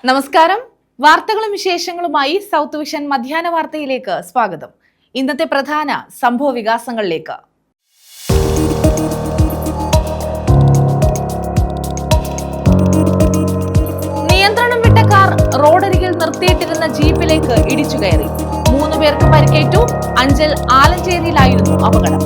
നമസ്കാരം. വാർത്തകളും വിശേഷങ്ങളുമായി സൗത്ത് വിഷൻ മധ്യാഹ്ന വാർത്തയിലേക്ക് സ്വാഗതം. ഇന്നത്തെ പ്രധാന സംഭവ വികാസങ്ങളിലേക്ക്. നിയന്ത്രണം വിട്ട കാർ റോഡരികിൽ നിർത്തിയിട്ടിരുന്ന ജീപ്പിലേക്ക് ഇടിച്ചു കയറി. 3 പേർക്ക് പരിക്കേറ്റു. അഞ്ചൽ ആലഞ്ചേരിയിലായിരുന്നു അപകടം.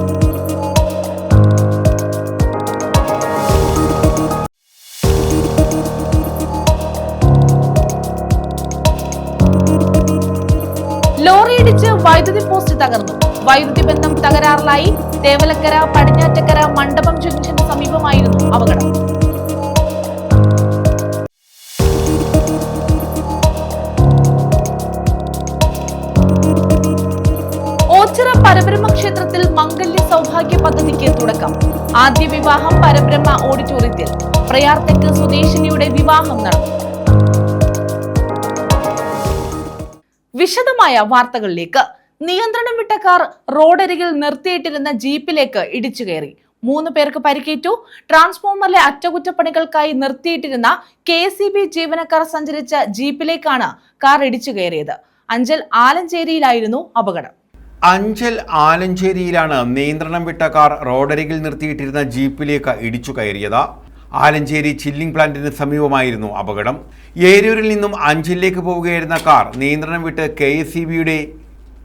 ലോറിയിടിച്ച് വൈദ്യുതി പോസ്റ്റ് തകർന്നു. വൈദ്യുതി ബന്ധം തകരാറിലായി. തേവലക്കര പടിഞ്ഞാറ്റക്കര മണ്ഡപം ജംഗ്ഷന് സമീപമായിരുന്നു അപകടം. ഓച്ചിറ പരബ്രഹ്മ ക്ഷേത്രത്തിൽ മംഗല്യ സൗഭാഗ്യ പദ്ധതിക്ക് തുടക്കം. ആദ്യ വിവാഹം പരബ്രഹ്മ ഓഡിറ്റോറിയത്തിൽ. പ്രയാർതെക്ക് സ്വദേശിനിയുടെ വിവാഹം നടന്നു. വിശദമായ വാർത്തകളിലേക്ക്. നിയന്ത്രണം വിട്ട കാർ റോഡരികിൽ നിർത്തിയിട്ടിരുന്ന ജീപ്പിലേക്ക് ഇടിച്ചു കയറി. 3 പേർക്ക് പരിക്കേറ്റു. ട്രാൻസ്ഫോമറിലെ അറ്റകുറ്റപ്പണികൾക്കായി നിർത്തിയിട്ടിരുന്ന KCB ജീവനക്കാർ സഞ്ചരിച്ച ജീപ്പിലേക്കാണ് കാർ ഇടിച്ചു കയറിയത്. അഞ്ചൽ ആലഞ്ചേരിയിലായിരുന്നു അപകടം. അഞ്ചൽ ആലഞ്ചേരിയിലാണ് നിയന്ത്രണം വിട്ട കാർ റോഡരികിൽ നിർത്തിയിട്ടിരുന്ന ജീപ്പിലേക്ക് ഇടിച്ചു കയറിയത്. ആലഞ്ചേരി ചില്ലിംഗ് പ്ലാന്റിന് സമീപമായിരുന്നു അപകടം. ഏരൂരിൽ നിന്നും അഞ്ചലിലേക്ക് പോവുകയായിരുന്ന കാർ നിയന്ത്രണം വിട്ട് KCBയുടെ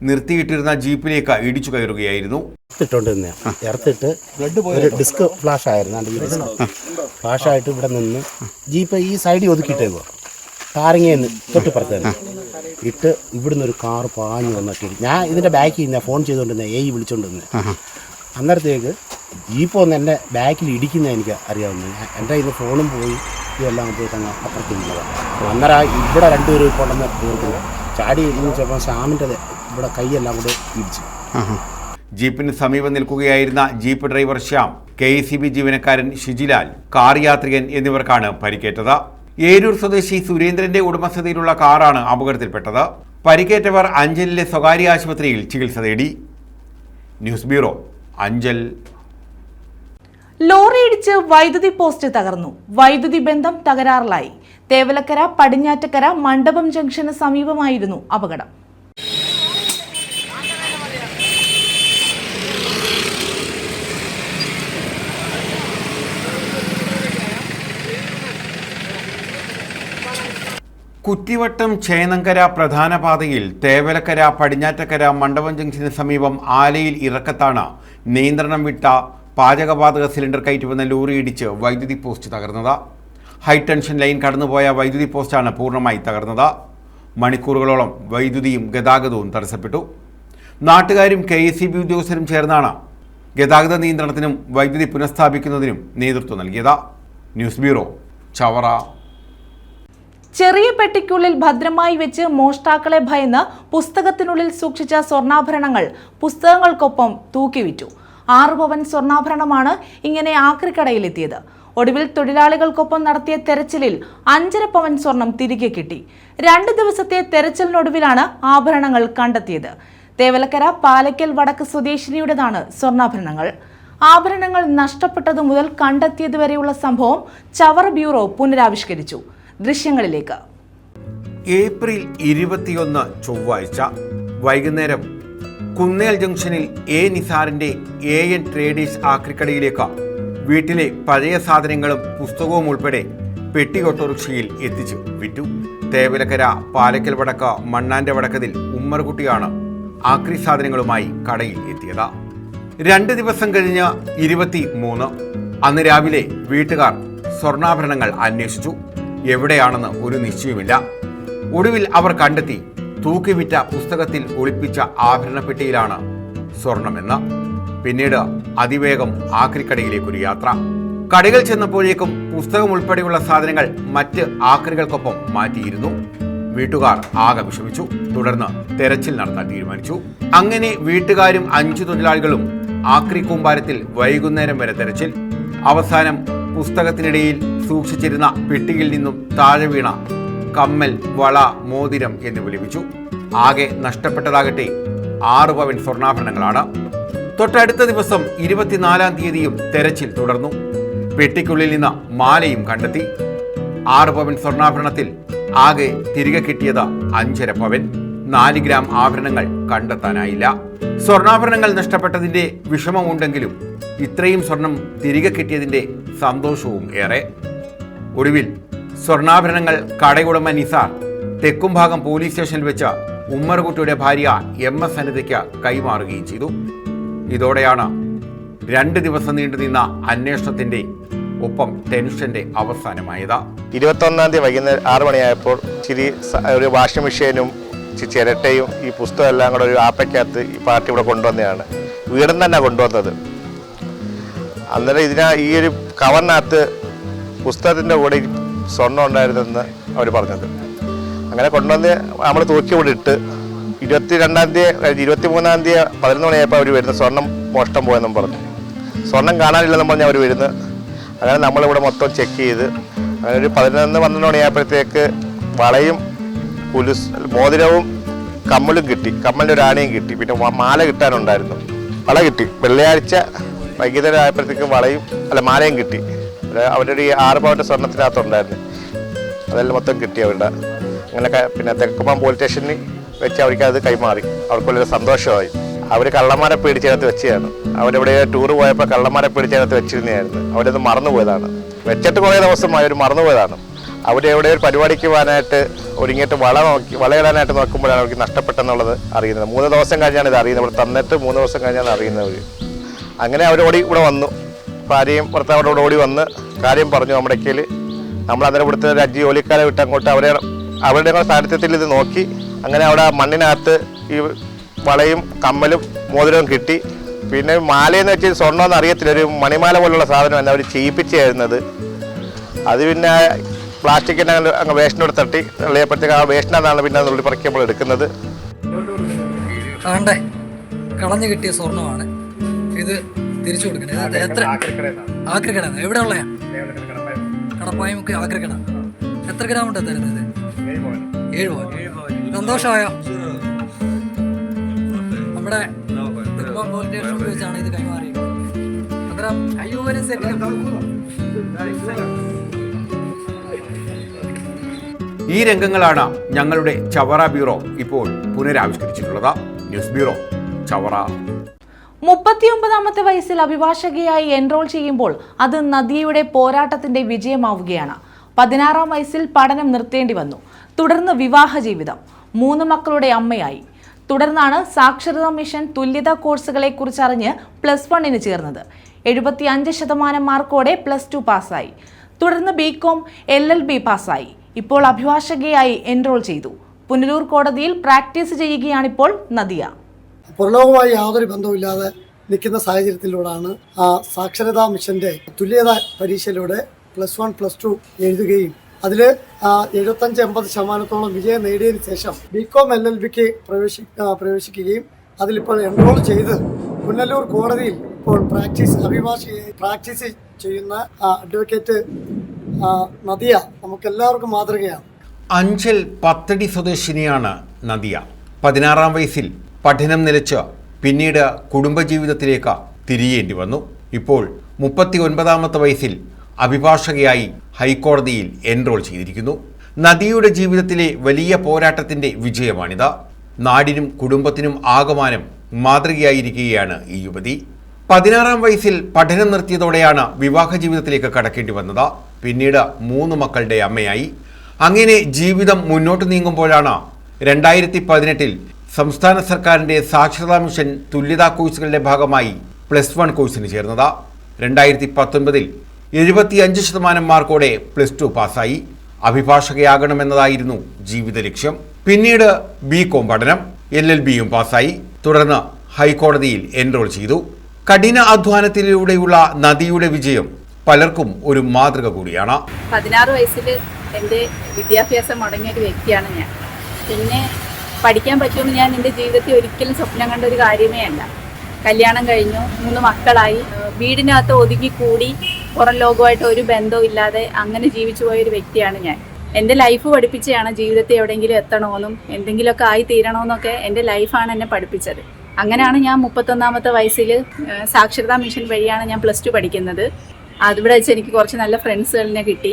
നിർത്തിയിട്ടിരുന്ന ജീപ്പിലേക്ക് ഇടിച്ചു കയറുകയായിരുന്നു. ഇറത്തിട്ട് ഒരു ഡിസ്ക് ഫ്ലാഷ് ആയിരുന്നു. ഫ്ലാഷായിട്ട് ഇവിടെ നിന്ന് ജീപ്പ് ഈ സൈഡിൽ ഒതുക്കിയിട്ടേക്കോ ടാറിങ്ങേന്ന് തൊട്ടിപ്പുറത്ത് തന്നെ ഇട്ട് ഇവിടുന്ന് ഒരു കാർ പാഞ്ഞു വന്നിട്ട് ഞാൻ ഇതിൻ്റെ ബാക്കിൽ നിന്ന് ഫോൺ ചെയ്തുകൊണ്ടിരുന്നത് വിളിച്ചോണ്ടിരുന്നത്. അന്നേരത്തേക്ക് ജീപ്പ് ഒന്ന് എൻ്റെ ബാക്കിൽ ഇടിക്കുന്നത് എനിക്ക് അറിയാവുന്നത്. എൻ്റെ ഇന്ന് ഫോണും പോയി ഇതെല്ലാം പോയിട്ട് അങ്ങ് അപ്പുറത്ത് നിന്നതാണ്. അന്നേരം ഇവിടെ 2 പേര് കൊണ്ടുവന്ന് തീർക്കുന്നത് ചാടി ചിലപ്പോൾ ശ്യാമിൻ്റെ ഇവിടെ കൈയെല്ലാം കൂടെ ഇടിച്ചു. ജീപ്പിന് സമീപം നിൽക്കുകയായിരുന്ന ജീപ്പ് ഡ്രൈവർ ശ്യാം, KCB ജീവനക്കാരൻ ഷിജിലാൽ, കാർ യാത്രികൻ എന്നിവർക്കാണ് പരിക്കേറ്റത്. ഏരൂർ സ്വദേശി സുരേന്ദ്രന്റെ ഉടമസ്ഥതയിലുള്ള കാറാണ് അപകടത്തിൽപ്പെട്ടത്. പരിക്കേറ്റവർ അഞ്ചലിലെ സ്വകാര്യ ആശുപത്രിയിൽ ചികിത്സ തേടി. News bureau, Anchal. ലോറിയിടിച്ച് വൈദ്യുതി പോസ്റ്റ് തകർന്നു. വൈദ്യുതി ബന്ധം തകരാറിലായി. തേവലക്കര പടിഞ്ഞാറ്റക്കര മണ്ഡപം ജംഗ്ഷന് സമീപമായിരുന്നു അപകടം. കുറ്റിവട്ടം ചേന്നങ്കര പ്രധാന പാതയിൽ തേവലക്കര പടിഞ്ഞാറ്റക്കര മണ്ഡപം ജംഗ്ഷന് സമീപം ആലയിൽ ഇറക്കത്താണ് നിയന്ത്രണം വിട്ട പാചകവാതക സിലിണ്ടർ കയറ്റുവന്ന ലോറി ഇടിച്ച് വൈദ്യുതി പോസ്റ്റ് തകർന്നത്. ഹൈടെൻഷൻ ലൈൻ കടന്നുപോയ വൈദ്യുതി പോസ്റ്റാണ് പൂർണ്ണമായി തകർന്നത്. മണിക്കൂറുകളോളം വൈദ്യുതിയും ഗതാഗതവും തടസ്സപ്പെട്ടു. നാട്ടുകാരും KCB ഉദ്യോഗസ്ഥരും ചേർന്നാണ് ഗതാഗത നിയന്ത്രണത്തിനും വൈദ്യുതി പുനഃസ്ഥാപിക്കുന്നതിനും നേതൃത്വം നൽകിയത്. News bureau, Chavara. ചെറിയ പെട്ടിക്കുള്ളിൽ ഭദ്രമായി വെച്ച് മോഷ്ടാക്കളെ ഭയന്ന് പുസ്തകത്തിനുള്ളിൽ സൂക്ഷിച്ച സ്വർണ്ണാഭരണങ്ങൾ പുസ്തകങ്ങൾക്കൊപ്പം തൂക്കിവിറ്റു. 6 പവൻ സ്വർണ്ണാഭരണമാണ് ഇങ്ങനെ ആക്രിക്കടയിലെത്തിയത്. ഒടുവിൽ തൊഴിലാളികൾക്കൊപ്പം നടത്തിയ തെരച്ചിലിൽ 5.5 പവൻ സ്വർണം തിരികെ കിട്ടി. 2 ദിവസത്തെ തെരച്ചിലിനൊടുവിലാണ് ആഭരണങ്ങൾ കണ്ടെത്തിയത്. തേവലക്കര പാലക്കൽ വടക്ക് സ്വദേശിനിയുടേതാണ് സ്വർണ്ണാഭരണങ്ങൾ. ആഭരണങ്ങൾ നഷ്ടപ്പെട്ടതു മുതൽ കണ്ടെത്തിയതുവരെയുള്ള സംഭവം ചവറ ബ്യൂറോ പുനരാവിഷ്കരിച്ചു. ദൃശ്യങ്ങളിലേക്ക്. ഏപ്രിൽ 21 ചൊവ്വാഴ്ച വൈകുന്നേരം കുന്നേൽ ജംഗ്ഷനിൽ നിസാറിന്റെ AN ട്രേഡേഴ്സ് ആക്രിക്കടയിലേക്ക് വീട്ടിലെ പഴയ സാധനങ്ങളും പുസ്തകവും ഉൾപ്പെടെ പെട്ടി ഓട്ടോറിക്ഷയിൽ എത്തിച്ചു വിറ്റു. തേവലക്കര പാലക്കൽ വടക്ക് മണ്ണാന്റെ വടക്കതിൽ ഉമ്മർകുട്ടിയാണ് ആക്രി സാധനങ്ങളുമായി കടയിൽ എത്തിയത്. 2 ദിവസം കഴിഞ്ഞ് 23 അന്ന് രാവിലെ വീട്ടുകാർ സ്വർണ്ണാഭരണങ്ങൾ അന്വേഷിച്ചു. എവിടെയാണെന്ന് ഒരു നിശ്ചയമില്ല. ഒടുവിൽ അവർ കണ്ടെത്തി തൂക്കിവിറ്റ പുസ്തകത്തിൽ ഒളിപ്പിച്ച ആഭരണപ്പെട്ടിയിലാണ് സ്വർണമെന്ന്. പിന്നീട് അതിവേഗം ആക്രിക്കടയിലേക്കൊരു യാത്ര. കടകൾ ചെന്നപ്പോഴേക്കും പുസ്തകം ഉൾപ്പെടെയുള്ള സാധനങ്ങൾ മറ്റ് ആക്രികൾക്കൊപ്പം മാറ്റിയിരുന്നു. വീട്ടുകാർ ആകെ വിഷമിച്ചു. തുടർന്ന് തെരച്ചിൽ നടത്താൻ തീരുമാനിച്ചു. അങ്ങനെ വീട്ടുകാരും 5 തൊഴിലാളികളും ആക്രി കൂമ്പാരത്തിൽ വൈകുന്നേരം വരെ തെരച്ചിൽ. അവസാനം പുസ്തകത്തിനിടയിൽ സൂക്ഷിച്ചിരുന്ന പെട്ടിയിൽ നിന്നും താഴെ വീണ കമ്മൽ, വള, മോതിരം എന്നിവ ലഭിച്ചു. ആകെ നഷ്ടപ്പെട്ടതാകട്ടെ 6 പവൻ സ്വർണ്ണാഭരണങ്ങളാണ്. തൊട്ടടുത്ത ദിവസം 24-ാം തീയതിയും തെരച്ചിൽ തുടർന്നു. പെട്ടിക്കുള്ളിൽ നിന്ന് മാലയും കണ്ടെത്തി. 6 പവൻ സ്വർണ്ണാഭരണത്തിൽ ആകെ തിരികെ കിട്ടിയത് 5.5 പവൻ. 4 ഗ്രാം ആഭരണങ്ങൾ കണ്ടെത്താനായില്ല. സ്വർണ്ണാഭരണങ്ങൾ നഷ്ടപ്പെട്ടതിന്റെ വിഷമമുണ്ടെങ്കിലും ഇത്രയും സ്വർണം തിരികെ കിട്ടിയതിന്റെ സന്തോഷവും ഏറെ. ഒടുവിൽ സ്വർണ്ണാഭരണങ്ങൾ കടയുടമ നിസാർ തെക്കുംഭാഗം പോലീസ് സ്റ്റേഷനിൽ വെച്ച് ഉമ്മർകുട്ടിയുടെ ഭാര്യ MS അനിതയ്ക്ക് കൈമാറുകയും ചെയ്തു. ഇതോടെയാണ് 2 ദിവസം നീണ്ടുനിന്ന അന്വേഷണത്തിന്റെ ഒപ്പം ടെൻഷന്റെ അവസാനമായത്. 21-ാം തീയതി വൈകുന്നേരം 6 മണിയായപ്പോൾ ഒരു വാഷിംഗ് മെഷീനും ചിരട്ടയും ഈ പുസ്തകം എല്ലാം കൂടെ ഒരു ആപ്പയ്ക്കകത്ത് ഈ പാർട്ടി ഇവിടെ കൊണ്ടുവന്നതാണ്. വീടും തന്നെ കൊണ്ടുവന്നത്. അന്നേരം ഈ ഒരു കവറിനകത്ത് പുസ്തകത്തിൻ്റെ കൂടെ സ്വർണ്ണം ഉണ്ടായിരുന്നെന്ന് അവർ പറഞ്ഞത്. അങ്ങനെ കൊണ്ടുവന്ന് നമ്മൾ തൂക്കി ഇവിടെ ഇട്ട് 22-ാം തീയതി 23-ാം തീയതി 11 മണിയായപ്പോൾ അവർ വരുന്നത് സ്വർണം മോഷ്ടം പോയെന്നും പറഞ്ഞു. സ്വർണം കാണാനില്ലെന്നും പറഞ്ഞ് അവർ വരുന്നത്. അങ്ങനെ നമ്മളിവിടെ മൊത്തം ചെക്ക് ചെയ്ത് അങ്ങനെ ഒരു 11-12 മണിയായപ്പോഴത്തേക്ക് വളയും മോതിരവും കമ്മലും കിട്ടി. കമ്മലിൻ്റെ ഒരു ആനയും കിട്ടി. പിന്നെ മാല കിട്ടാനുണ്ടായിരുന്നു. വള കിട്ടി. വെള്ളിയാഴ്ച വൈകുന്നേരം ആയപ്പോഴത്തേക്ക് മാലയും കിട്ടി. അവരുടെ ഈ 6 പവൻ്റെ സ്വർണ്ണത്തിനകത്തുണ്ടായിരുന്നു. അതെല്ലാം മൊത്തം കിട്ടി അവരുടെ. അങ്ങനെ പിന്നെ തെക്കുമ്പം പോലീസ് സ്റ്റേഷനിൽ വെച്ച് അവർക്ക് അത് കൈമാറി. അവർക്ക് വളരെ സന്തോഷമായി. അവർ കള്ളന്മാരെ പേടിച്ചതിനകത്ത് വെച്ചതാണ്. അവരെവിടെ ടൂർ പോയപ്പോൾ കള്ളന്മാരെ പേടിച്ചതിനകത്ത് വെച്ചിരുന്നതായിരുന്നു. അവരത് മറന്നുപോയതാണ്. വെച്ചിട്ട് കുറേ ദിവസമായി അവർ മറന്നുപോയതാണ്. അവരെവിടെ ഒരു പരിപാടിക്ക് പോകാനായിട്ട് ഒരുങ്ങിയിട്ട് വളയിടാനായിട്ട് നോക്കുമ്പോഴാണ് അവർക്ക് നഷ്ടപ്പെട്ടെന്നുള്ളത് അറിയുന്നത്. 3 ദിവസം കഴിഞ്ഞാണ് ഇത് അറിയുന്നത്. ഇവിടെ തന്നിട്ട് 3 ദിവസം കഴിഞ്ഞാണ് അറിയുന്നത്. അങ്ങനെ അവരോടി ഇവിടെ വന്നു. ഭാര്യയും ഭർത്താവോട് ഓടി വന്ന് കാര്യം പറഞ്ഞു. നമ്മുടെ കയ്യിൽ നമ്മൾ അന്നേരം ഇവിടുത്തെ ഒരു 5 ജോലിക്കാരെ വിട്ട് അങ്ങോട്ട് അവരുടെ സാന്നിധ്യത്തിൽ ഇത് നോക്കി. അങ്ങനെ അവിടെ മണ്ണിനകത്ത് ഈ വളയും കമ്മലും മോതിരവും കിട്ടി. പിന്നെ മാലയെന്ന് വെച്ചാൽ സ്വർണ്ണമെന്ന് അറിയത്തില്ല, ഒരു മണിമാല പോലുള്ള സാധനം അവർ ചെയ്യിപ്പിച്ചായിരുന്നത്. അത് പിന്നെ പ്ലാസ്റ്റിക്കിൻ്റെ അങ്ങ് വേഷനോട് തട്ടി തള്ളിയപ്പോഴത്തേക്ക് ആ വേഷനാണ് പിന്നെ നുള്ളി പറിക്കുമ്പോൾ എടുക്കുന്നത്. ആണ്ടേ കളഞ്ഞു കിട്ടിയ സ്വർണ്ണമാണ് ഇത്. തിരിച്ചു കൊടുക്കണേ. എത്ര ആക്രിക്കട എവിടെയുള്ളയാ? കടപ്പായുമൊക്കെ ആക്രിക്കട. എത്ര ഗ്രാം ഉണ്ട് തരുന്നത്? 7 പവൻ. സന്തോഷമായോ? നമ്മുടെ വെച്ചാണ് ഇത് കൈമാറിയത്. അന്നേരം അയ്യൂവനും സെറ്റിലും ഈ രംഗങ്ങളാണ് ഞങ്ങളുടെ ചവറ ബ്യൂറോ ഇപ്പോൾ പുനരാവിഷ്കരിച്ചിട്ടുള്ളത്. News bureau, Chavara. 39-ാമത്തെ വയസ്സിൽ അഭിഭാഷകയായി എൻറോൾ ചെയ്യുമ്പോൾ അത് നദിയയുടെ പോരാട്ടത്തിന്റെ വിജയമാവുകയാണ്. 16-ാം വയസ്സിൽ പഠനം നിർത്തേണ്ടി വന്നു. തുടർന്ന് വിവാഹ ജീവിതം. 3 മക്കളുടെ അമ്മയായി. തുടർന്നാണ് സാക്ഷരതാ മിഷൻ തുല്യതാ കോഴ്സുകളെ കുറിച്ചറിഞ്ഞ് +1 ചേർന്നത്. 75% മാർക്കോടെ +2 പാസ്സായി. തുടർന്ന് BCom LLB പാസ്സായി. ഇപ്പോൾ അഭിഭാഷകയായി എൻറോൾ ചെയ്തു. പുനലൂർ കോടതിയിൽ പ്രാക്ടീസ് ചെയ്യുകയാണിപ്പോൾ നദിയ. പുറലോകവുമായി യാതൊരു ബന്ധവുമില്ലാതെ നിൽക്കുന്ന സാഹചര്യത്തിലൂടെയാണ് സാക്ഷരതാ മിഷന്റെ തുല്യതാ പരീക്ഷയിലൂടെ +1 +2 എഴുതുകയും അതിൽ 75-80% വിജയം നേടിയതിനു ശേഷം BCom LLBക്ക് പ്രവേശിക്കുകയും അതിലിപ്പോൾ എൻറോൾ ചെയ്ത് പുനലൂർ കോടതിയിൽ ഇപ്പോൾ അഭിഭാഷകയായി പ്രാക്ടീസ് ചെയ്യുന്ന അഡ്വക്കേറ്റ് നദിയ നമുക്കെല്ലാവർക്കും മാതൃകയാണ്. അഞ്ചൽ പത്തടി സ്വദേശിനിയാണ് നദിയ. 16-ാം വയസ്സിൽ പഠനം നിലച്ച് പിന്നീട് കുടുംബജീവിതത്തിലേക്ക് തിരിയേണ്ടി വന്നു. ഇപ്പോൾ 39-ാമത്തെ വയസ്സിൽ അഭിഭാഷകയായി ഹൈക്കോടതിയിൽ എൻറോൾ ചെയ്തിരിക്കുന്നു. നദിയുടെ ജീവിതത്തിലെ വലിയ പോരാട്ടത്തിന്റെ വിജയമാണിത്. നാടിനും കുടുംബത്തിനും ആകമാനം മാതൃകയായിരിക്കുകയാണ് ഈ യുവതി. 16-ാം വയസ്സിൽ പഠനം നിർത്തിയതോടെയാണ് വിവാഹ ജീവിതത്തിലേക്ക് കടക്കേണ്ടി വന്നത്. പിന്നീട് 3 മക്കളുടെ അമ്മയായി. അങ്ങനെ ജീവിതം മുന്നോട്ട് നീങ്ങുമ്പോഴാണ് 2018-ൽ സംസ്ഥാന സർക്കാരിന്റെ സാക്ഷരതാ മിഷൻ തുല്യതാ കോഴ്സുകളുടെ ഭാഗമായി +1 കോഴ്സിന് ചേർന്നത്. 2019-ൽ 75% മാർക്കോടെ +2 പാസ്സായി. അഭിഭാഷകയാകണമെന്നതായിരുന്നു ജീവിത ലക്ഷ്യം. പിന്നീട് BCom പഠനം, LLBയും പാസ്സായി. തുടർന്ന് ഹൈക്കോടതിയിൽ എൻറോൾ ചെയ്തു. കഠിന അധ്വാനത്തിലൂടെയുള്ള നദിയുടെ വിജയം പലർക്കും ഒരു മാതൃക കൂടിയാണ്. 16 വയസ്സിൽ എൻ്റെ വിദ്യാഭ്യാസം മുടങ്ങിയ ഒരു വ്യക്തിയാണ് ഞാൻ. പിന്നെ പഠിക്കാൻ പറ്റുമെന്ന് ഞാൻ എൻ്റെ ജീവിതത്തിൽ ഒരിക്കലും സ്വപ്നം കണ്ട ഒരു കാര്യമേ അല്ല. കല്യാണം കഴിഞ്ഞു, 3 മക്കളായി, വീടിനകത്ത് ഒതുങ്ങിക്കൂടി പുറം ലോകമായിട്ട് ഒരു ബന്ധവും ഇല്ലാതെ അങ്ങനെ ജീവിച്ചു പോയൊരു വ്യക്തിയാണ് ഞാൻ. എൻ്റെ ലൈഫ് പഠിപ്പിച്ചതാണ് ജീവിതത്തിൽ എവിടെയെങ്കിലും എത്തണമെന്നും എന്തെങ്കിലുമൊക്കെ ആയി തീരണമെന്നൊക്കെ എൻ്റെ ലൈഫാണ് എന്നെ പഠിപ്പിച്ചത്. അങ്ങനെയാണ് ഞാൻ 31-ാമത്തെ വയസ്സിൽ സാക്ഷരതാ മിഷൻ വഴിയാണ് ഞാൻ +2 പഠിക്കുന്നത്. അതിവിടെ വെച്ച് എനിക്ക് കുറച്ച് നല്ല ഫ്രണ്ട്സുകളിനെ കിട്ടി.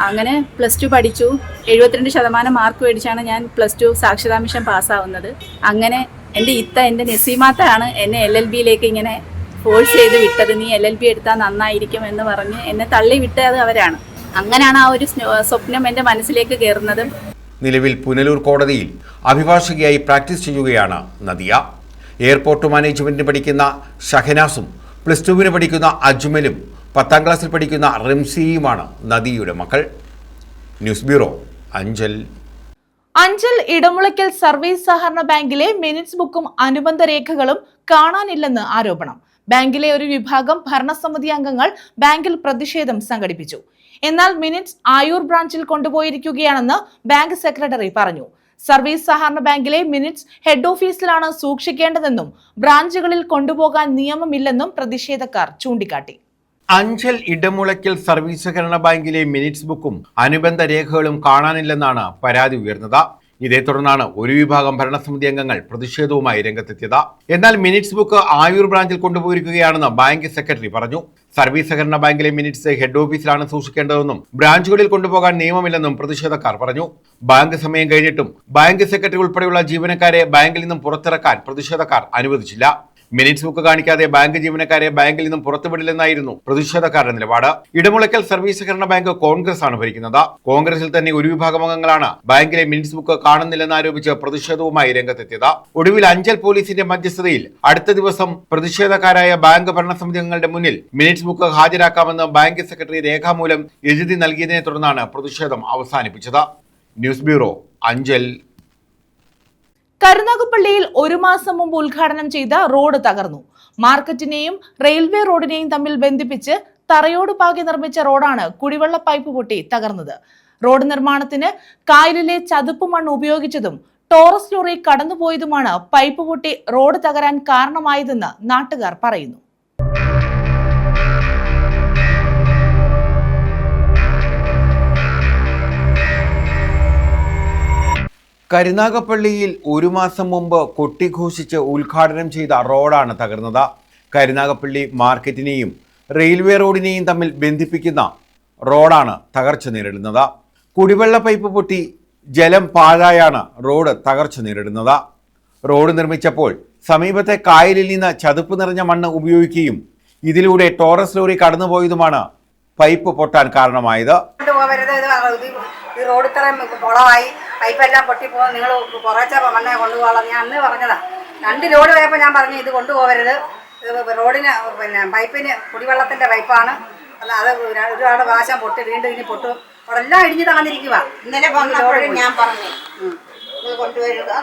അങ്ങനെ +2 പഠിച്ചു. 72% മാർക്ക് മേടിച്ചാണ് ഞാൻ +2 സാക്ഷരതാ മിഷൻ പാസ്സാവുന്നത്. അങ്ങനെ എൻ്റെ നസീമാത്താണ് എന്നെ LLBയിലേക്ക് ഇങ്ങനെ ഫോഴ്സ് ചെയ്ത് വിട്ടത്. നീ LLB എടുത്താൽ നന്നായിരിക്കും എന്ന് പറഞ്ഞ് എന്നെ തള്ളി വിട്ടത് അവരാണ്. അങ്ങനെയാണ് ആ ഒരു സ്വപ്നം എൻ്റെ മനസ്സിലേക്ക് കയറുന്നത്. നിലവിൽ പുനലൂർ കോടതിയിൽ അഭിഭാഷകയായി പ്രാക്ടീസ് ചെയ്യുകയാണ് നദിയ. എയർപോർട്ട് മാനേജ്മെന്റിന് പഠിക്കുന്ന ഷഹനാസും +2 പഠിക്കുന്ന അജ്മലും 10ാം ക്ലാസ്സിൽ പഠിക്കുന്ന റിംസിയുമാണ് നദിയുടെ മക്കൾ. News bureau, Anchal. Anchal Edamulakkal service സഹകരണ ബാങ്കിലെ മിനിറ്റ്സ് ബുക്കും അനുബന്ധ രേഖകളും കാണാനില്ലെന്ന് ആരോപണം. ബാങ്കിലെ ഒരു വിഭാഗം ഭരണസമിതി അംഗങ്ങൾ ബാങ്കിൽ പ്രതിഷേധം സംഘടിപ്പിച്ചു. എന്നാൽ മിനിറ്റ്സ് ആയൂർ ബ്രാഞ്ചിൽ കൊണ്ടുപോയിരിക്കുകയാണെന്ന് ബാങ്ക് സെക്രട്ടറി പറഞ്ഞു. സർവീസ് സഹകരണ ബാങ്കിലെ മിനിറ്റ്സ് ഹെഡ് ഓഫീസിലാണ് സൂക്ഷിക്കേണ്ടതെന്നും ബ്രാഞ്ചുകളിൽ കൊണ്ടുപോകാൻ നിയമമില്ലെന്നും പ്രതിഷേധക്കാർ ചൂണ്ടിക്കാട്ടി. അഞ്ചൽ ഇടമുളയ്ക്കൽ സർവീസ് സഹകരണ ബാങ്കിലെ മിനിറ്റ്സ് ബുക്കും അനുബന്ധ രേഖകളും കാണാനില്ലെന്നാണ് പരാതി ഉയർന്നത്. ഇതേ തുടർന്നാണ് ഒരു വിഭാഗം ഭരണസമിതി അംഗങ്ങൾ പ്രതിഷേധവുമായി രംഗത്തെത്തിയത്. എന്നാൽ മിനിറ്റ്സ് ബുക്ക് ആയൂർ ബ്രാഞ്ചിൽ കൊണ്ടുപോയിരിക്കുകയാണെന്ന് ബാങ്ക് സെക്രട്ടറി പറഞ്ഞു. സർവീസ് സഹകരണ ബാങ്കിലെ മിനിറ്റ്സ് ഹെഡ് ഓഫീസിലാണ് സൂക്ഷിക്കേണ്ടതെന്നും ബ്രാഞ്ചുകളിൽ കൊണ്ടുപോകാൻ നിയമമില്ലെന്നും പ്രതിഷേധക്കാർ പറഞ്ഞു. ബാങ്ക് സമയം കഴിഞ്ഞിട്ടും ബാങ്ക് സെക്രട്ടറി ഉൾപ്പെടെയുള്ള ജീവനക്കാരെ ബാങ്കിൽ നിന്നും പുറത്തിറക്കാൻ പ്രതിഷേധക്കാർ അനുവദിച്ചില്ല. മിനിറ്റ്സ് ബുക്ക് കാണിക്കാതെ ബാങ്ക് ജീവനക്കാരെ ബാങ്കിൽ നിന്നും പുറത്തുവിടില്ലെന്നായിരുന്നു പ്രതിഷേധക്കാരുടെ നിലപാട്. ഇടമുളയ്ക്കൽ സർവീസ് സഹകരണ ബാങ്ക് കോൺഗ്രസ് ആണ് ഭരിക്കുന്നത്. കോൺഗ്രസിൽ തന്നെ ഒരു വിഭാഗം അംഗങ്ങളാണ് ബാങ്കിലെ മിനിറ്റ്സ് ബുക്ക് കാണുന്നില്ലെന്ന് ആരോപിച്ച് പ്രതിഷേധവുമായി രംഗത്തെത്തിയത്. ഒടുവിൽ അഞ്ചൽ പോലീസിന്റെ മധ്യസ്ഥതയിൽ അടുത്ത ദിവസം പ്രതിഷേധക്കാരായ ബാങ്ക് ഭരണസമിതി അംഗങ്ങളുടെ മുന്നിൽ മിനിറ്റ്സ് ബുക്ക് ഹാജരാക്കാമെന്ന് ബാങ്ക് സെക്രട്ടറി രേഖാമൂലം എഴുതി നൽകിയതിനെ തുടർന്നാണ് പ്രതിഷേധം അവസാനിപ്പിച്ചത്. News bureau, Anchal. കരുനാഗപ്പള്ളിയിൽ 1 മാസം മുമ്പ് ഉദ്ഘാടനം ചെയ്ത റോഡ് തകർന്നു. മാർക്കറ്റിനെയും റെയിൽവേ റോഡിനെയും തമ്മിൽ ബന്ധിപ്പിച്ച് തറയോട് പാകി നിർമ്മിച്ച റോഡാണ് കുടിവെള്ള പൈപ്പ് പൊട്ടി തകർന്നത്. റോഡ് നിർമ്മാണത്തിന് കായലിലെ ചതുപ്പ് മണ്ണ് ഉപയോഗിച്ചതും ടോറസ് ലോറി കടന്നുപോയതുമാണ് പൈപ്പ് പൊട്ടി റോഡ് തകരാൻ കാരണമായതെന്ന് നാട്ടുകാർ പറയുന്നു. കരുനാഗപ്പള്ളിയിൽ 1 മാസം മുമ്പ് കൊട്ടിഘോഷിച്ച് ഉദ്ഘാടനം ചെയ്ത റോഡാണ് തകർന്നത്. കരുനാഗപ്പള്ളി മാർക്കറ്റിനെയും റെയിൽവേ റോഡിനെയും തമ്മിൽ ബന്ധിപ്പിക്കുന്ന റോഡാണ് തകർച്ച നേരിടുന്നത്. കുടിവെള്ള പൈപ്പ് പൊട്ടി ജലം പാഴായാണ് റോഡ് തകർച്ച നേരിടുന്നത്. റോഡ് നിർമ്മിച്ചപ്പോൾ സമീപത്തെ കായലിൽ നിന്ന് ചതുപ്പ് നിറഞ്ഞ മണ്ണ് ഉപയോഗിക്കുകയും ഇതിലൂടെ ടോറസ് ലോറി കടന്നുപോയതുമാണ് പൈപ്പ് പൊട്ടാൻ കാരണമായത്. ഈ റോഡ് ഇത്രയും കുളമായി, പൈപ്പെല്ലാം പൊട്ടിപ്പോകും, നിങ്ങൾ കുറേശ്ശെ മണ്ണെ കൊണ്ടുപോകാം. ഞാൻ അന്ന് പറഞ്ഞതാ. 2 ലോഡ് പോയപ്പോൾ ഞാൻ പറഞ്ഞു ഇത് കൊണ്ടുപോകരുത്, റോഡിന് പൈപ്പിന് കുടിവെള്ളത്തിൻ്റെ പൈപ്പാണ്, അത് ഒരുപാട് പ്രാവശ്യം പൊട്ടി വീണ്ടും ഇനി പൊട്ടും, അവിടെ എല്ലാം ഇടിഞ്ഞ് തകർന്നിരിക്കുക. ഇന്നലെ ഞാൻ പറഞ്ഞു കൊണ്ടുവരുന്നത്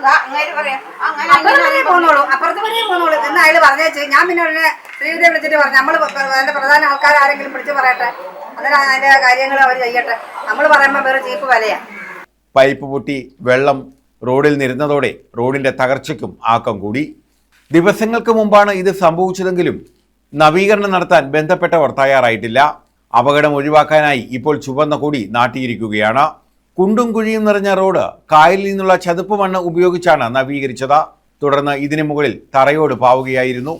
പോന്നോളൂ, അപ്പുറത്ത് വരെ പോന്നോളൂ എന്ന് അയാൾ പറഞ്ഞേച്ച്. ഞാൻ പിന്നെ ഉടനെ ശ്രീവിദ്യ വിളിച്ചിട്ട് പറഞ്ഞു നമ്മൾ അതിൻ്റെ പ്രധാന ആൾക്കാർ ആരെങ്കിലും വിളിച്ച് പറയട്ടെ, അന്നേരം അതിൻ്റെ കാര്യങ്ങൾ അവർ ചെയ്യട്ടെ. നമ്മൾ പറയുമ്പോൾ വേറെ ചീപ്പ് വിലയാണ്. പൈപ്പ് പൊട്ടി വെള്ളം റോഡിൽ നിരുന്നതോടെ റോഡിന്റെ തകർച്ചയ്ക്കും ആക്കം കൂടി. ദിവസങ്ങൾക്ക് മുമ്പാണ് ഇത് സംഭവിച്ചതെങ്കിലും നവീകരണം നടത്താൻ ബന്ധപ്പെട്ടവർ തയ്യാറായിട്ടില്ല. അപകടം ഒഴിവാക്കാനായി ഇപ്പോൾ ചുവന്ന കൊടി നാട്ടിയിരിക്കുകയാണ്. കുണ്ടും കുഴിയും നിറഞ്ഞ റോഡ് കായലിൽ നിന്നുള്ള ചതുപ്പ് മണ്ണ് ഉപയോഗിച്ചാണ് നവീകരിച്ചത്. തുടർന്ന് ഇതിനു മുകളിൽ തറയോട് പാവുകയായിരുന്നു.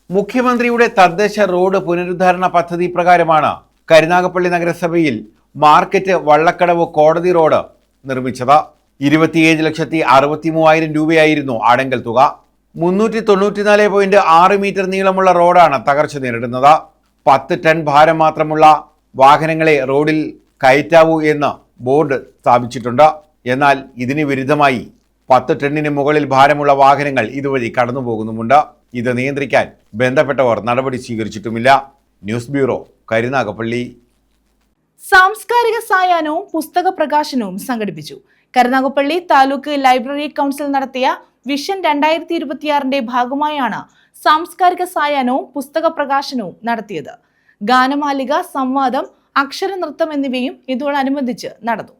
മുഖ്യമന്ത്രിയുടെ തദ്ദേശ റോഡ് പുനരുദ്ധാരണ പദ്ധതി പ്രകാരമാണ് കരുനാഗപ്പള്ളി നഗരസഭയിൽ മാർക്കറ്റ് വള്ളക്കടവ് കോടതി റോഡ് നിർമ്മിച്ചത്. 27,63,000 രൂപയായിരുന്നു ആടങ്കൽ തുക. 394.6 മീറ്റർ നീളമുള്ള റോഡാണ് തകർച്ച നേരിടുന്നത്. 10 ടൺ ഭാരം മാത്രമുള്ള വാഹനങ്ങളെ റോഡിൽ കയറ്റാവൂ എന്ന് ബോർഡ് സ്ഥാപിച്ചിട്ടുണ്ട്. എന്നാൽ ഇതിന് വിരുദ്ധമായി 10 ടണ്ണിന് മുകളിൽ ഭാരമുള്ള വാഹനങ്ങൾ ഇതുവഴി കടന്നു പോകുന്നുമുണ്ട്. ഇത് നിയന്ത്രിക്കാൻ ബന്ധപ്പെട്ടവർ നടപടി സ്വീകരിച്ചിട്ടുമില്ല. News bureau, Karunagappally. സാംസ്കാരിക സായാഹ്നവും പുസ്തക പ്രകാശനവും സംഘടിപ്പിച്ചു. കരുനാഗപ്പള്ളി താലൂക്ക് ലൈബ്രറി കൗൺസിൽ നടത്തിയ വിഷൻ 2026 ഭാഗമായാണ് സാംസ്കാരിക സായാഹ്നവും പുസ്തക പ്രകാശനവും നടത്തിയത്. ഗാനമാലിക, സംവാദം, അക്ഷരനൃത്തം എന്നിവയും ഇതോടനുബന്ധിച്ച് നടന്നു.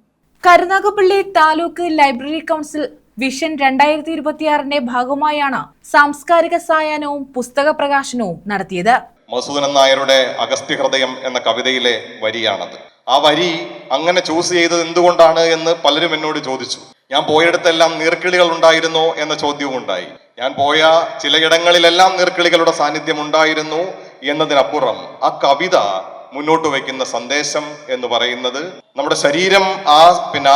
Karunagappally taluk library council vision 2026 ഭാഗമായാണ് സാംസ്കാരിക സായാഹ്നവും പുസ്തക പ്രകാശനവും നടത്തിയത്. മധുസൂദനൻ നായരുടെ അഗസ്ത്യ ഹൃദയം എന്ന കവിതയിലെ വരിയാണത്. ആ വരി അങ്ങനെ ചൂസ് ചെയ്തത് എന്തുകൊണ്ടാണ് എന്ന് പലരും എന്നോട് ചോദിച്ചു. ഞാൻ പോയിടത്തെല്ലാം നീർക്കിളികൾ ഉണ്ടായിരുന്നോ എന്ന ചോദ്യവും ഉണ്ടായി. ഞാൻ പോയ ചിലയിടങ്ങളിലെല്ലാം നീർക്കിളികളുടെ സാന്നിധ്യം ഉണ്ടായിരുന്നു എന്നതിനപ്പുറം ആ കവിത മുന്നോട്ട് വയ്ക്കുന്ന സന്ദേശം എന്ന് പറയുന്നത് നമ്മുടെ ശരീരം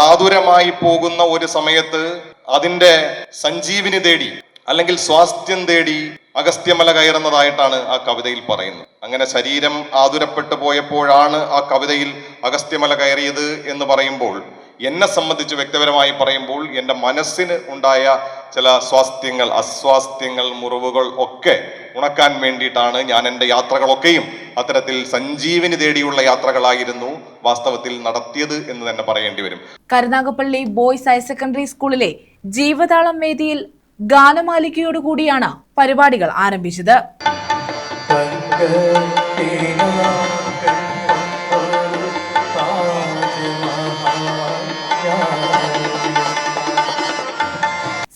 ആതുരമായി പോകുന്ന ഒരു സമയത്ത് അതിന്റെ സഞ്ജീവിനി തേടി അല്ലെങ്കിൽ സ്വാസ്ഥ്യം തേടി അഗസ്ത്യമല കയറുന്നതായിട്ടാണ് ആ കവിതയിൽ പറയുന്നത്. അങ്ങനെ ശരീരം ആതുരപ്പെട്ടു പോയപ്പോഴാണ് ആ കവിതയിൽ അഗസ്ത്യമല കയറിയത് എന്ന് പറയുമ്പോൾ, എന്നെ സംബന്ധിച്ച് വ്യക്തിപരമായി പറയുമ്പോൾ എൻ്റെ മനസ്സിന് ഉണ്ടായ ചില അസ്വാസ്ഥ്യങ്ങൾ, മുറിവുകൾ ഒക്കെ ഉണക്കാൻ വേണ്ടിയിട്ടാണ് ഞാൻ എൻ്റെ യാത്രകളൊക്കെയും അത്തരത്തിൽ സഞ്ജീവിനി തേടിയുള്ള യാത്രകളായിരുന്നു വാസ്തവത്തിൽ നടത്തിയത് എന്ന് തന്നെ പറയേണ്ടി വരും. കരുനാഗപ്പള്ളി ബോയ്സ് ഹയർ സെക്കൻഡറി സ്കൂളിലെ ജീവതാളം വേദിയിൽ ഗാനമാലികയോടുകൂടിയാണ് പരിപാടികൾ ആരംഭിച്ചത്.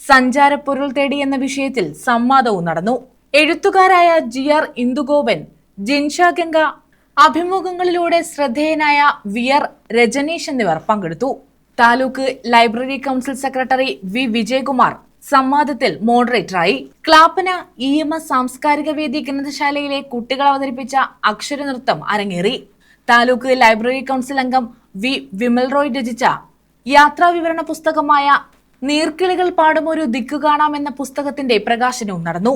സഞ്ചാരപ്പൊരുൾ തേടി എന്ന വിഷയത്തിൽ സംവാദവും നടന്നു. എഴുത്തുകാരായ GR ഇന്ദുഗോപൻ, ജിൻഷ ഗംഗ, അഭിമുഖങ്ങളിലൂടെ ശ്രദ്ധേയനായ VR രജനീഷ് എന്നിവർ പങ്കെടുത്തു. Taluk library council secretary V Vijayakumar സംവാദത്തിൽ മോഡറേറ്ററായി. ക്ലാപ്പന EMS സാംസ്കാരിക വേദി ഗ്രന്ഥശാലയിലെ കുട്ടികൾ അവതരിപ്പിച്ച അക്ഷരനൃത്തം അരങ്ങേറി. താലൂക്ക് ലൈബ്രറി കൗൺസിൽ അംഗം V വിമൽ റോയ് രചിച്ച യാത്രാ വിവരണ പുസ്തകമായ നീർക്കിളികൾ പാടുമൊരു ദിക്കു കാണാം എന്ന പുസ്തകത്തിന്റെ പ്രകാശനവും നടന്നു.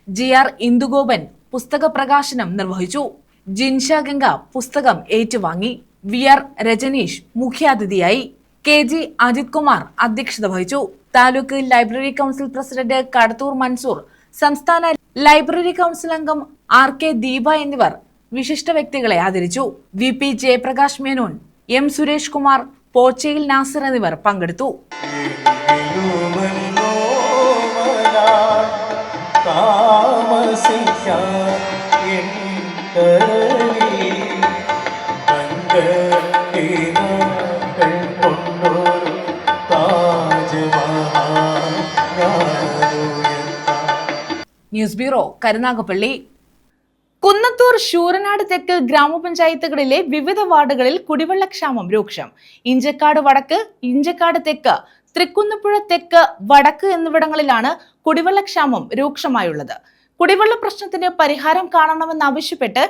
GR ഇന്ദുഗോപൻ പുസ്തക പ്രകാശനം നിർവഹിച്ചു. ജിൻഷ ഗംഗ പുസ്തകം ഏറ്റുവാങ്ങി. VR രജനീഷ് മുഖ്യാതിഥിയായി. KG അജിത് കുമാർ അധ്യക്ഷത വഹിച്ചു. Taluk library council president Kadathur Mansoor, സംസ്ഥാന ലൈബ്രറി കൗൺസിൽ അംഗം RK ദീപ എന്നിവർ വിശിഷ്ട വ്യക്തികളെ ആദരിച്ചു. VP ജയപ്രകാശ് മേനോൻ, M സുരേഷ് കുമാർ, പോച്ചയിൽ നാസിർ എന്നിവർ പങ്കെടുത്തു. News bureau, Karunagappally. കുന്നത്തൂർ ശൂരനാട് തെക്ക് ഗ്രാമപഞ്ചായത്തുകളിലെ വിവിധ വാർഡുകളിൽ കുടിവെള്ളക്ഷാമം രൂക്ഷം. ഇഞ്ചക്കാട് വടക്ക്, ഇഞ്ചക്കാട് തെക്ക്, തൃക്കുന്നപ്പുഴ തെക്ക്, വടക്ക് എന്നിവിടങ്ങളിലാണ് കുടിവെള്ളക്ഷാമം രൂക്ഷമായുള്ളത്. കുടിവെള്ള പ്രശ്നത്തിന് പരിഹാരം കാണണമെന്നാവശ്യപ്പെട്ട്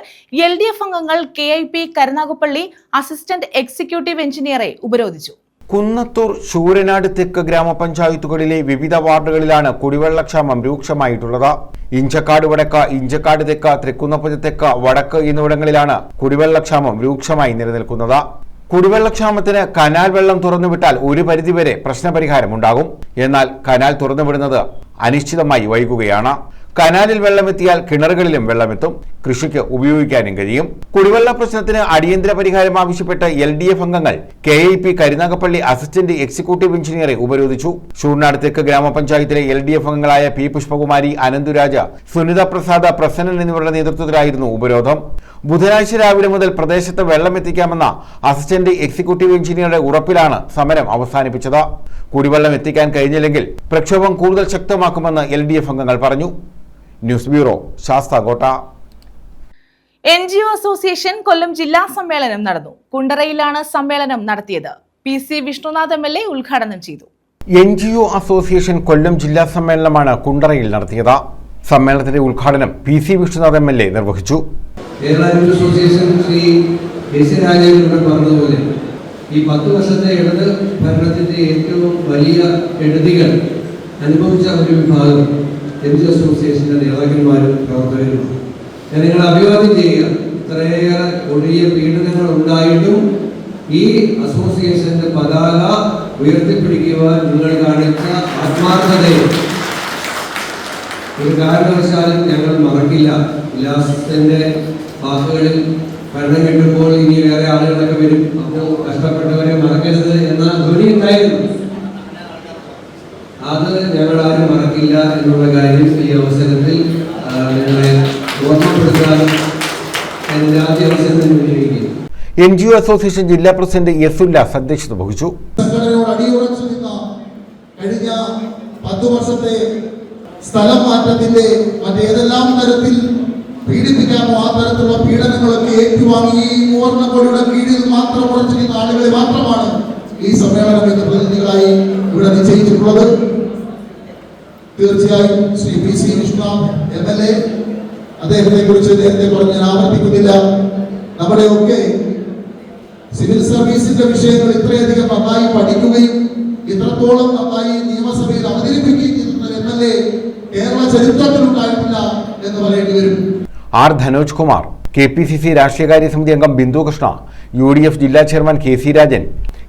LDF അംഗങ്ങൾ KIP കരുനാഗപ്പള്ളി അസിസ്റ്റന്റ് എക്സിക്യൂട്ടീവ് എഞ്ചിനീയറെ ഉപരോധിച്ചു. കുന്നത്തൂർ ശൂരനാട് തെക്ക് ഗ്രാമപഞ്ചായത്തുകളിലെ വിവിധ വാർഡുകളിലാണ് കുടിവെള്ളക്ഷാമം രൂക്ഷമായിട്ടുള്ളത്. ഇഞ്ചക്കാട് വടക്ക്, ഇഞ്ചക്കാട് തെക്ക്, തൃക്കുന്നപ്പുഴ തെക്ക്, വടക്ക് എന്നിവിടങ്ങളിലാണ് കുടിവെള്ളക്ഷാമം രൂക്ഷമായി നിലനിൽക്കുന്നത്. കുടിവെള്ളക്ഷാമത്തിന് കനാൽ വെള്ളം തുറന്നുവിട്ടാൽ ഒരു പരിധിവരെ പ്രശ്നപരിഹാരമുണ്ടാകും. എന്നാൽ കനാൽ തുറന്നുവിടുന്നത് അനിശ്ചിതമായി വൈകുകയാണ്. കനാലിൽ വെള്ളമെത്തിയാൽ കിണറുകളിലും വെള്ളമെത്തും. കൃഷിക്ക് ഉപയോഗിക്കാനും കഴിയും. കുടിവെള്ള പ്രശ്നത്തിന് അടിയന്തര പരിഹാരം ആവശ്യപ്പെട്ട് LDF അംഗങ്ങൾ KIP കരുനാഗപ്പള്ളി അസിസ്റ്റന്റ് എക്സിക്യൂട്ടീവ് എഞ്ചിനീയറെ ഉപരോധിച്ചു. ശൂരനാട് തെക്ക് ഗ്രാമപഞ്ചായത്തിലെ LDF അംഗങ്ങളായ P പുഷ്പകുമാരി, അനന്തുരാജ, സുനിത പ്രസാദ്, പ്രസന്നൻ എന്നിവരുടെ നേതൃത്വത്തിലായിരുന്നു ഉപരോധം. ബുധനാഴ്ച രാവിലെ മുതൽ പ്രദേശത്ത് വെള്ളമെത്തിക്കാമെന്ന അസിസ്റ്റന്റ് എക്സിക്യൂട്ടീവ് എഞ്ചിനീയറുടെ ഉറപ്പിലാണ് സമരം അവസാനിപ്പിച്ചത്. കുടിവെള്ളം എത്തിക്കാൻ കഴിഞ്ഞില്ലെങ്കിൽ പ്രക്ഷോഭം കൂടുതൽ ശക്തമാക്കുമെന്ന് LDF അംഗങ്ങൾ പറഞ്ഞു. News bureau, Sasthamcotta. NGO association Kollam ജില്ലാ സമ്മേളനം നടന്നു. കുണ്ടറയിലാണ് സമ്മേളനം നടത്തിയത്. PC വിഷ്ണുനാഥ് MLA ഉദ്ഘാടനം ചെയ്തു. NGO അസോസിയേഷൻ കൊല്ലം ജില്ലാ സമ്മേളനമാണ് കുണ്ടറയിൽ നടത്തിയത്. സമ്മേളനത്തിന്റെ ഉദ്ഘാടനം PC വിഷ്ണുനാഥ് MLA നിർവഹിച്ചു. കേരള അസോസിയേഷൻ ശ്രീ പറഞ്ഞതുപോലെ ഈ 10 വർഷത്തെ ഇടത് ഭരണത്തിന്റെ ഏറ്റവും വലിയ കെടുതികൾ അനുഭവിച്ച ഒരു വിഭാഗം NGO അസോസിയേഷന്റെ നേതാക്കന്മാരും പ്രവർത്തകരുമാണ്. ഞാൻ നിങ്ങളെ അഭിവാദ്യം ചെയ്യുക. ഇത്രയേറെ കൊടിയ പീഡനങ്ങൾ ഉണ്ടായിട്ടും ഈ അസോസിയേഷന്റെ പതാക ഉയർത്തിപ്പിടിക്കുവാൻ നിങ്ങൾ കാണിച്ച ആത്മാർത്ഥതയെ ഒരു കാരണവശാലും ഞങ്ങൾ മറക്കില്ല. ഉല്ലാസത്തിന്റെ വാക്കുകളിൽ ഭരണം കിട്ടുമ്പോൾ ഇനി വേറെ ആളുകളൊക്കെ വരും, അപ്പോൾ കഷ്ടപ്പെട്ടവരെ മറക്കരുത് എന്ന ധ്വനി ഉണ്ടായിരുന്നു. അത് ഞങ്ങളാരും മറക്കില്ല എന്നുള്ള കാര്യം ഈ അവസരത്തിൽ നിങ്ങളെ ഓർമ്മപ്പെടുത്താൻ എൻ്റെ ആദ്യ അവസരത്തിൽ വിനിയോഗിക്കുന്നു. NGO അസോസിയേഷൻ ജില്ലാ പ്രസിഡന്റ് S ഉല്ലാസ് അധ്യക്ഷത വഹിച്ചു. കഴിഞ്ഞ 10 വർഷത്തെ സ്ഥലം മാറ്റത്തിന്റെ മറ്റേതെല്ലാം തരത്തിൽ പീഡിപ്പിക്കാമോ ആ തരത്തിലുള്ള പീഡനങ്ങളൊക്കെ ഏറ്റുവാങ്ങി ഈ മൂവർണ്ണക്കൊടിയുടെ കീഴിൽ മാത്രം ഉറച്ചിരിക്കുന്ന ആളുകളെ മാത്രമാണ് ഈ സമ്മേളനം എന്ന പ്രതിനിധികളായി ഇവിടെ നിശ്ചയിച്ചിട്ടുള്ളത്. തീർച്ചയായും ശ്രീ PC വിഷ്ണുനാഥ് MLA അദ്ദേഹത്തെ കുറിച്ച് നേരത്തെ പറഞ്ഞ് ഞാൻ ആവർത്തിക്കുന്നില്ല. നമ്മുടെയൊക്കെ സിവിൽ സർവീസിന്റെ വിഷയങ്ങൾ ഇത്രയധികം നന്നായി പഠിക്കുകയും ഇത്രത്തോളം നന്നായി നിയമസഭയിൽ അവതരിപ്പിക്കുകയും ചെയ്യുന്ന MLA കേരള ചരിത്രത്തിലുണ്ടായിട്ടില്ല എന്ന് പറയേണ്ടി വരും. ആർ ധനോജ് കുമാർ, KPCC രാഷ്ട്രീയകാര്യ സമിതി അംഗം ബിന്ദു കൃഷ്ണ, UDF ജില്ലാ chairman KC Rajan,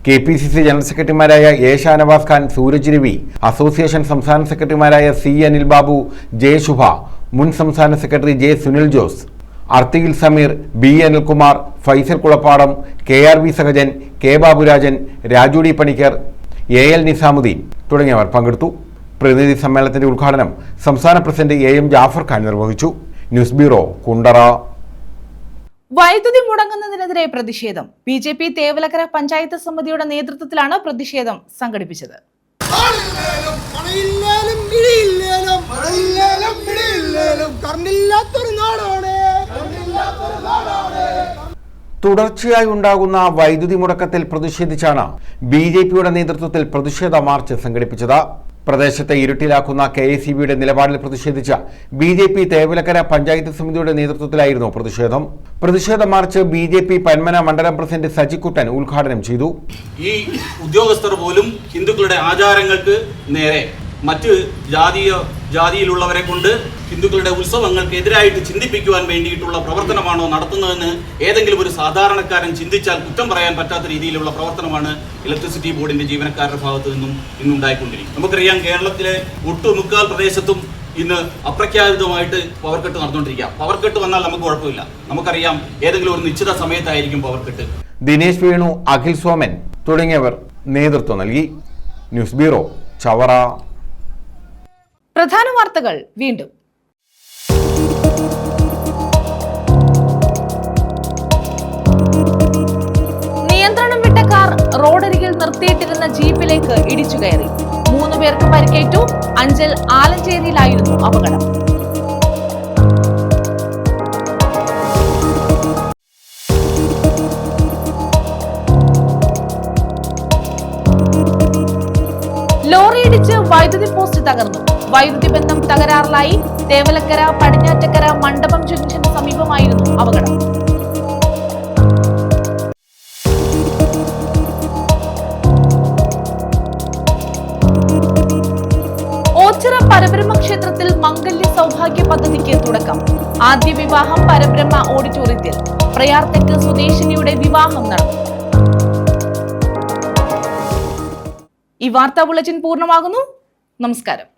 KPCC general സെക്രട്ടറിമാരായ A ഷാനവാസ് ഖാൻ, സൂരജ് രവി, അസോസിയേഷൻ സംസ്ഥാന സെക്രട്ടറിമാരായ C അനിൽ ബാബു, J ശുഭ, മുൻ സംസ്ഥാന സെക്രട്ടറി J സുനിൽ ജോസ്, അർത്തിയിൽ Sameer, B Anilkumar, Faisal Kulappadam, KRB Sahajan, K Baburajan, Raju D Panicker, AL Nizamuddin തുടങ്ങിയവർ പങ്കെടുത്തു. പ്രതിനിധി സമ്മേളനത്തിന്റെ ഉദ്ഘാടനം സംസ്ഥാന പ്രസിഡന്റ് AM ജാഫർ ഖാൻ നിർവഹിച്ചു. News bureau, Kundara. വൈദ്യുതി മുടങ്ങുന്നതിനെതിരെ പ്രതിഷേധം. BJP തേവലക്കര പഞ്ചായത്ത് സമിതിയുടെ നേതൃത്വത്തിലാണ് പ്രതിഷേധം സംഘടിപ്പിച്ചത്. തുടർച്ചയായി ഉണ്ടാകുന്ന വൈദ്യുതി മുടക്കത്തിൽ പ്രതിഷേധിച്ചാണ് BJPയുടെ നേതൃത്വത്തിൽ പ്രതിഷേധ മാർച്ച് സംഘടിപ്പിച്ചത്. പ്രദേശത്തെ ഇരുട്ടിലാക്കുന്ന KSEBയുടെ നിലപാടിൽ പ്രതിഷേധിച്ച BJP തേവലക്കര പഞ്ചായത്ത് സമിതിയുടെ നേതൃത്വത്തിലായിരുന്നു പ്രതിഷേധം. പ്രതിഷേധ മാർച്ച് BJP പന്മന മണ്ഡലം പ്രസിഡന്റ് സജിക്കുട്ടൻ ഉദ്ഘാടനം ചെയ്തു. ഈ ഉദ്യോഗസ്ഥർ പോലും ഹിന്ദുക്കളുടെ ആചാരങ്ങൾക്ക് നേരെ മറ്റ് ജാതിയിലുള്ളവരെ കൊണ്ട് ഹിന്ദുക്കളുടെ ഉത്സവങ്ങൾക്ക് എതിരായിട്ട് ചിന്തിപ്പിക്കുവാൻ വേണ്ടിയിട്ടുള്ള പ്രവർത്തനമാണോ നടത്തുന്നതെന്ന് ഏതെങ്കിലും ഒരു സാധാരണക്കാരൻ ചിന്തിച്ചാൽ കുറ്റം പറയാൻ പറ്റാത്ത രീതിയിലുള്ള പ്രവർത്തനമാണ് ഇലക്ട്രിസിറ്റി ബോർഡിന്റെ ജീവനക്കാരുടെ ഭാഗത്തു നിന്നും ഇന്നുണ്ടായിക്കൊണ്ടിരിക്കുന്നത്. നമുക്കറിയാം, കേരളത്തിലെ ഒട്ടുമുക്കാൽ പ്രദേശത്തും ഇന്ന് അപ്രഖ്യാപിതമായിട്ട് പവർ കട്ട് നടന്നുകൊണ്ടിരിക്കുക. പവർ കട്ട് വന്നാൽ നമുക്ക് കുഴപ്പമില്ല. നമുക്കറിയാം, ഏതെങ്കിലും ഒരു നിശ്ചിത സമയത്തായിരിക്കും പവർ കട്ട്. ദിനേശ് വേണു, അഖിൽ സോമൻ തുടങ്ങിയവർ നേതൃത്വം നൽകി. News bureau, Chavara. പ്രധാന വാർത്തകൾ വീണ്ടും. നിയന്ത്രണം വിട്ട കാർ റോഡരികിൽ നിർത്തിയിട്ടിരുന്ന ജീപ്പിലേക്ക് ഇടിച്ചു കയറി. 3 പേർക്ക് പരിക്കേറ്റു. അഞ്ചൽ ആലഞ്ചേരിയിലായിരുന്നു അപകടം. ലോറിയിടിച്ച് വൈദ്യുതി പോസ്റ്റ് തകർന്നു. വൈദ്യുതി ബന്ധം തകരാറിലായി. തേവലക്കര പടിഞ്ഞാറ്റക്കര മണ്ഡപം ജംഗ്ഷന് സമീപമായിരുന്നു അപകടം. ഓച്ചിറ പരബ്രഹ്മ ക്ഷേത്രത്തിൽ മംഗല്യ സൗഭാഗ്യ പദ്ധതിക്ക് തുടക്കം. ആദ്യ വിവാഹം പരബ്രഹ്മ ഓഡിറ്റോറിയത്തിൽ. പ്രയാർതെക്ക് സ്വദേശിനിയുടെ വിവാഹം നടന്നു. ഈ വാർത്താ ബുള്ളറ്റിൻ പൂർണ്ണമാകുന്നു. നമസ്കാരം.